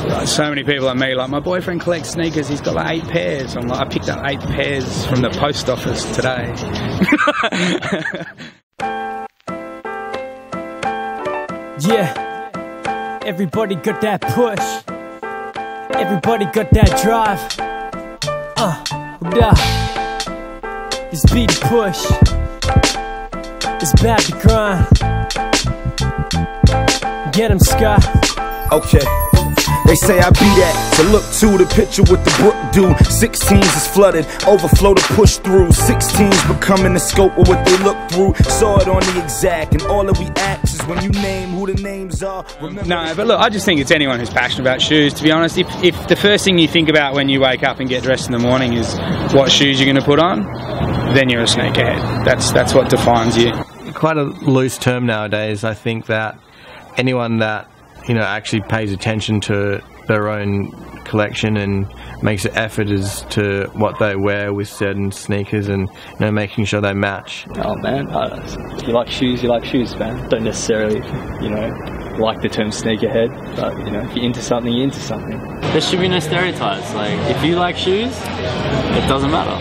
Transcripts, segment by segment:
Like, so many people like me, like my boyfriend collects sneakers, he's got like 8 pairs. I'm like, I picked up 8 pairs from the post office today. Yeah, everybody got that push. Everybody got that drive. It's beat the push. It's bad to grind. Get him, Scott. Okay. They say I be that, so look to the picture with the brook do. 16s is flooded, overflow to push through. 16s becoming the scope of what they look through. Saw it on the exact, and all that we ask is when you name who the names are. No, but look, I just think it's anyone who's passionate about shoes, to be honest. If the first thing you think about when you wake up and get dressed in the morning is what shoes you're going to put on, then you're a sneakerhead. That's what defines you. Quite a loose term nowadays. I think that anyone that actually pays attention to their own collection and makes an effort as to what they wear with certain sneakers and making sure they match. Oh man, if you like shoes, man. Don't necessarily, like the term sneakerhead, but if you're into something, you're into something. There should be no stereotypes. Like, if you like shoes, it doesn't matter.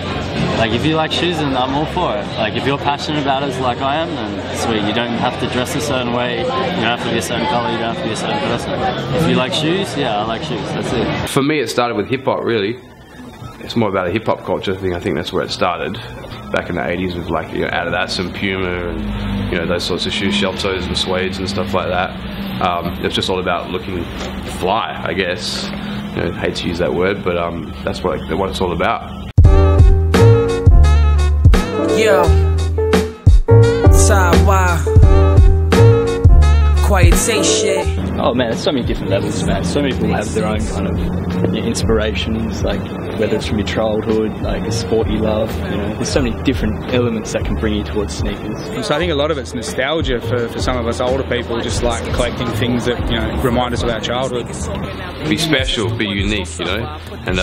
Like, if you like shoes, then I'm all for it. Like, if you're passionate about it like I am, then sweet. You don't have to dress a certain way, you don't have to be a certain colour, you don't have to be a certain person. If you like shoes, yeah, I like shoes, that's it. For me, it started with hip-hop, really. It's more about a hip-hop culture thing. I think that's where it started. Back in the 80s with like, Adidas and Puma and, those sorts of shoes, shell toes and suedes and stuff like that. It's just all about looking fly, I guess. I hate to use that word, but that's what it's all about. Yo, sidewire, quiet say shit. Oh man, there's so many different levels, man. So many people have their own kind of inspirations, like whether it's from your childhood, like a sport you love, there's so many different elements that can bring you towards sneakers. So I think a lot of it's nostalgia for some of us older people, just like collecting things that remind us of our childhood. Be special, be unique, and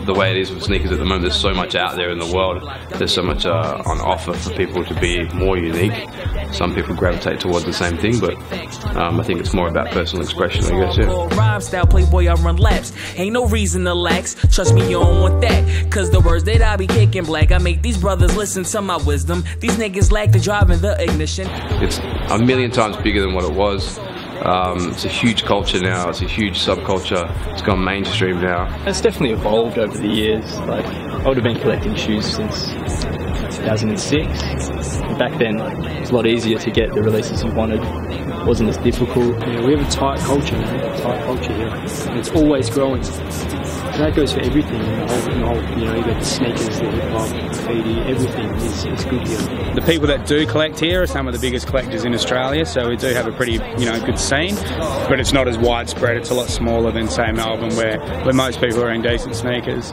the way it is with sneakers at the moment, there's so much out there in the world, there's so much on offer for people to be more unique. Some people gravitate towards the same thing, but I think it's more about personal expression, I guess, yeah. Rhyme style, playboy, I run laps. Ain't no reason to lax. Trust me, you don't want that. Cause the words that I be kicking black, I make these brothers listen to my wisdom. These niggas lack the drive and the ignition. It's a million times bigger than what it was. It's a huge culture now, it's a huge subculture, it's gone mainstream now. It's definitely evolved over the years. Like, I would have been collecting shoes since 2006. Back then, it was a lot easier to get the releases you wanted. It wasn't as difficult. Yeah, we have a tight culture, man. Tight culture here. And it's always growing. And that goes for everything. You got the sneakers, the hip-hop, graffiti, everything is good here. The people that do collect here are some of the biggest collectors in Australia, so we do have a pretty, good scene, but it's not as widespread. It's a lot smaller than, say, Melbourne, where most people are in decent sneakers.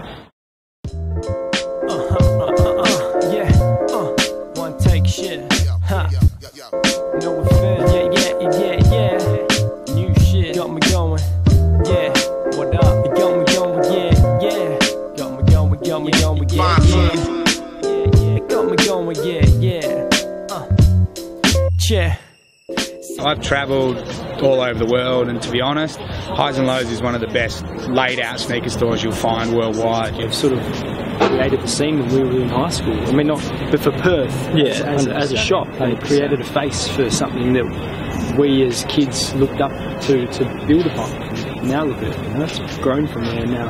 One take shit. No offense. Yeah. New shit. Got me going. Yeah. What up? It got me going. Yeah. Got me going. Yeah. It got me going. Yeah. Yeah. I've travelled all over the world, and to be honest, Highs and Lows is one of the best laid out sneaker stores you'll find worldwide. We've sort of created the scene when we were in high school. I mean, not, but for Perth, as a shop, they created a face for something that we as kids looked up to build upon. And now look at it, it's grown from there, and now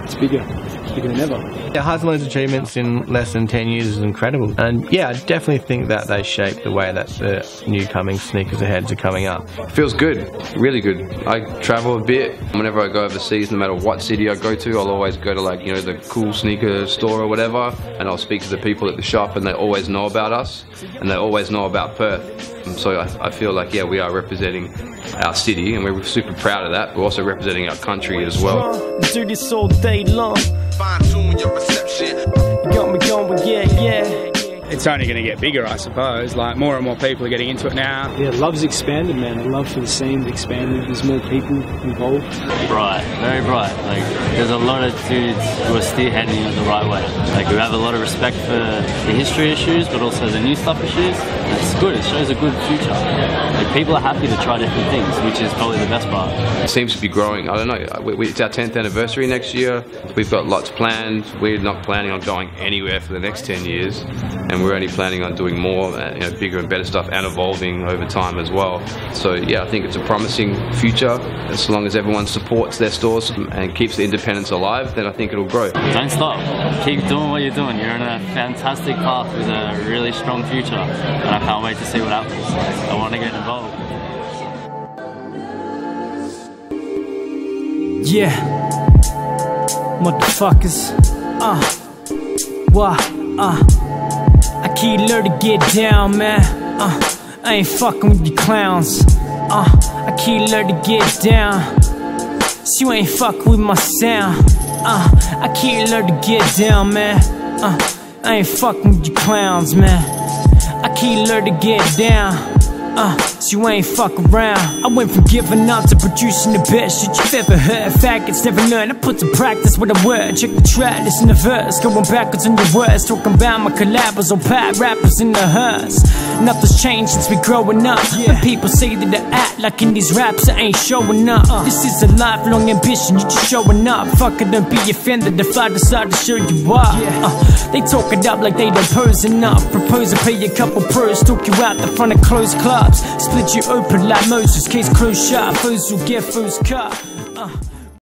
it's bigger than ever. Yeah, Highs and Lows achievements in less than 10 years is incredible. And yeah, I definitely think that they shape the way that the new coming sneakers aheads are coming up. It feels good, really good. I travel a bit. Whenever I go overseas, no matter what city I go to, I'll always go to the cool sneaker store or whatever, and I'll speak to the people at the shop, and they always know about us, and they always know about Perth. And so I feel like, yeah, we are representing our city, and we're super proud of that. We're also representing our country as well. Do this all day long. Fine tune your perception. You got me going, yeah. it's only going to get bigger, I suppose. Like, more and more people are getting into it now. Yeah, love's expanded, man. The love for the scene's expanded. There's more people involved. Bright, very bright. Like, there's a lot of dudes who are spearheading it the right way. Like, who have a lot of respect for the history of shoes, but also the new stuff of shoes. It's good. It shows a good future. Like, people are happy to try different things, which is probably the best part. It seems to be growing. I don't know. It's our 10th anniversary next year. We've got lots planned. We're not planning on going anywhere for the next 10 years, and we're only planning on doing more, bigger and better stuff, and evolving over time as well. So yeah, I think it's a promising future. As long as everyone supports their stores and keeps the independence alive, then I think it'll grow. Don't stop. Keep doing what you're doing. You're on a fantastic path with a really strong future, and I can't wait to see what happens. I want to get involved. Yeah, motherfuckers. I keep learning to get down, man. I ain't fucking with you clowns. I keep learning to get down. So you ain't fucking with my sound. I keep learning to get down, man. I ain't fucking with you clowns, man. I keep learning to get down. So you ain't fuck around. I went from giving up to producing the best shit you've ever heard. Faggots never learn. I put to practice with a word. Check the track, listen to verse. Going backwards on your words. Talking about my collabs on pat rappers in the hearse. Nothing's changed since we growing up. When people say that I act like in these raps, I ain't showing up. This is a lifelong ambition, you just showing up. Fuck it, don't be offended if I decide to show you up. They talk it up like they done posing up. Propose to pay a couple pros, talk you out the front of closed clubs. Split you open like Moses, case closed shop. Foes will get foes cut.